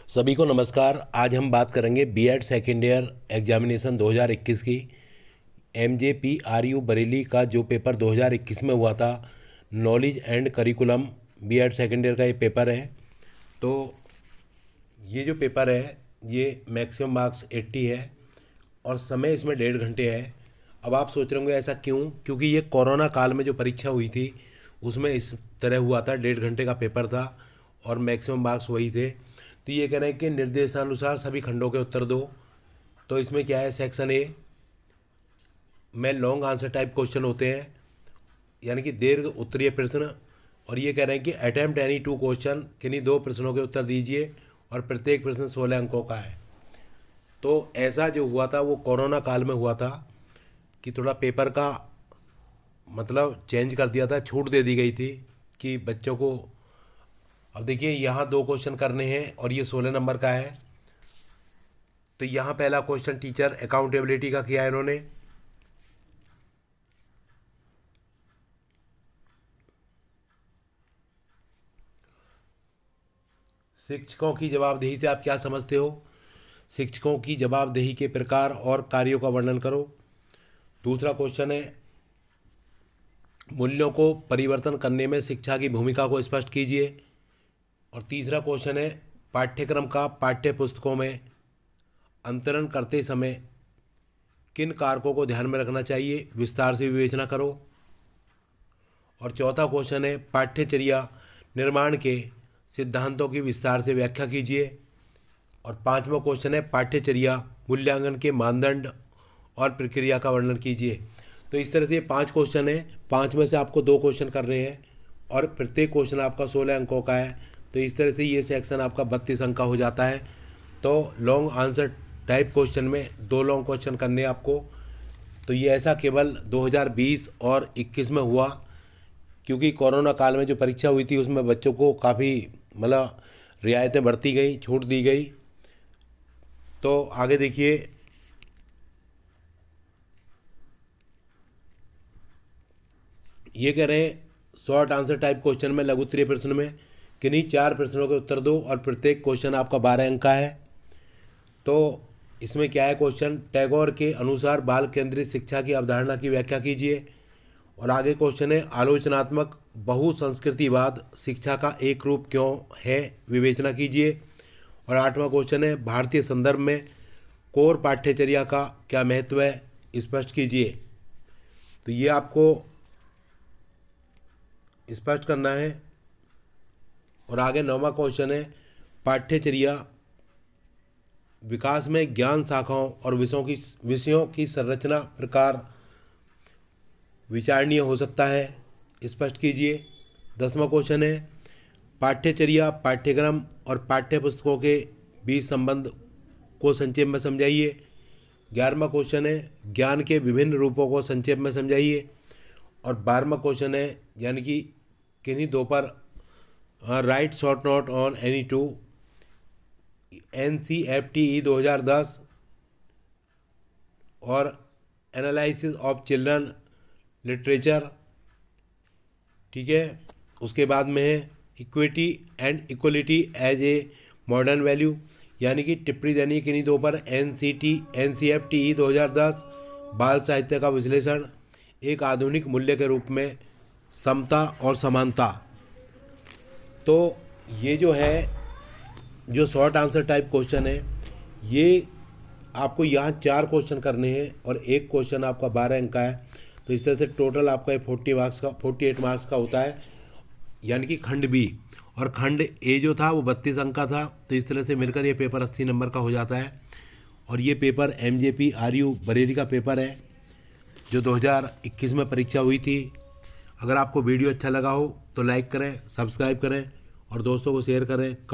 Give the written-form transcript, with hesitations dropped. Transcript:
सभी को नमस्कार। आज हम बात करेंगे बीएड सेकेंड ईयर एग्जामिनेशन 2021 की। एमजेपीआरयू बरेली का जो पेपर 2021 में हुआ था, knowledge and curriculum, BEd second year का ये पेपर है। तो ये जो पेपर है ये मैक्सिमम मार्क्स 80 है और समय इसमें 1.5 घंटे है। अब आप सोच रहे होंगे ऐसा क्यों? क्योंकि ये कोरोना काल में जो परीक्षा हुई थी उसमें इस तरह हुआ था, 1.5 घंटे का पेपर था और मैक्सिमम मार्क्स वही थे। तो ये कह रहे हैं कि निर्देशानुसार सभी खंडों के उत्तर दो। तो इसमें क्या है, सेक्शन ए में लॉन्ग आंसर टाइप क्वेश्चन होते हैं, यानी कि दीर्घ उत्तरीय प्रश्न। और ये कह रहे हैं कि अटेम्प्ट एनी 2 क्वेश्चन, किन्हीं 2 प्रश्नों के उत्तर दीजिए और प्रत्येक प्रश्न 16 अंकों का है। तो ऐसा जो हुआ था वो कोरोना काल में हुआ था कि थोड़ा पेपर का मतलब चेंज कर दिया था, छूट दे दी गई थी कि बच्चों को। अब देखिए यहाँ 2 क्वेश्चन करने हैं और ये 16 नंबर का है। तो यहाँ पहला क्वेश्चन टीचर अकाउंटेबिलिटी का किया है इन्होंने। शिक्षकों की जवाबदेही से आप क्या समझते हो? शिक्षकों की जवाबदेही के प्रकार और कार्यों का वर्णन करो। दूसरा क्वेश्चन है मूल्यों को परिवर्तन करने में शिक्षा की भूमिका को स्पष्ट कीजिए। और तीसरा क्वेश्चन है पाठ्यक्रम का पाठ्य पुस्तकों में अंतरण करते समय किन कारकों को ध्यान में रखना चाहिए, विस्तार से विवेचना करो। और चौथा क्वेश्चन है पाठ्यचर्या निर्माण के सिद्धांतों की विस्तार से व्याख्या कीजिए। और पांचवा क्वेश्चन है पाठ्यचर्या मूल्यांकन के मानदंड और प्रक्रिया का वर्णन कीजिए। तो इस तरह से ये 5 क्वेश्चन है, 5 में से आपको 2 क्वेश्चन करने हैं और प्रत्येक क्वेश्चन आपका 16 अंकों का है। तो इस तरह से ये सेक्शन आपका 32 अंक का हो जाता है। तो लॉन्ग आंसर टाइप क्वेश्चन में 2 लॉन्ग क्वेश्चन करने हैं आपको। तो ये ऐसा केवल 2020 और 21 में हुआ, क्योंकि कोरोना काल में जो परीक्षा हुई थी उसमें बच्चों को काफ़ी मतलब रियायतें बरती गई, छूट दी गई। तो आगे देखिए, ये कह रहे हैं शॉर्ट आंसर टाइप क्वेश्चन में लघु उत्तरीय प्रश्न में किन्हीं 4 प्रश्नों के उत्तर दो और प्रत्येक क्वेश्चन आपका 12 अंक का है। तो इसमें क्या है क्वेश्चन, टैगोर के अनुसार बाल केंद्रित शिक्षा की अवधारणा की व्याख्या कीजिए। और आगे क्वेश्चन है आलोचनात्मक बहुसंस्कृतिवाद शिक्षा का एक रूप क्यों है, विवेचना कीजिए। और 8वां क्वेश्चन है भारतीय संदर्भ में कोर पाठ्यचर्या का क्या महत्व है, स्पष्ट कीजिए। तो ये आपको स्पष्ट करना है। और आगे 9वां क्वेश्चन है पाठ्यचर्या विकास में ज्ञान शाखाओं और विषयों की संरचना प्रकार विचारणीय हो सकता है, स्पष्ट कीजिए। 10वां क्वेश्चन है पाठ्यचर्या पाठ्यक्रम और पाठ्य पुस्तकों के बीच संबंध को संक्षेप में समझाइए। 11वां क्वेश्चन है ज्ञान के विभिन्न रूपों को संक्षेप में समझाइए। और 12वां क्वेश्चन है यानी कि किन्हीं 2 पर right short note on any 2 NCFTE 2010 और एनालिसिस ऑफ चिल्ड्रन लिटरेचर। ठीक है, उसके बाद में है equity and equality as a modern value, यानी कि टिप्पणी देनी किन्हीं 2 पर NCFTE 2010 बाल साहित्य का विश्लेषण एक आधुनिक मूल्य के रूप में समता और समानता। तो ये जो है जो शॉर्ट आंसर टाइप क्वेश्चन है ये आपको यहाँ 4 क्वेश्चन करने हैं और एक क्वेश्चन आपका 12 अंक का है। तो इस तरह से टोटल आपका 48 मार्क्स का होता है, यानी कि खंड बी। और खंड ए जो था वो 32 अंक का था। तो इस तरह से मिलकर ये पेपर 80 नंबर का हो जाता है। और ये पेपर MJPRU बरेली का पेपर है जो 2021 में परीक्षा हुई थी। अगर आपको वीडियो अच्छा लगा हो तो लाइक करें, सब्सक्राइब करें और दोस्तों को शेयर करें, कमेंट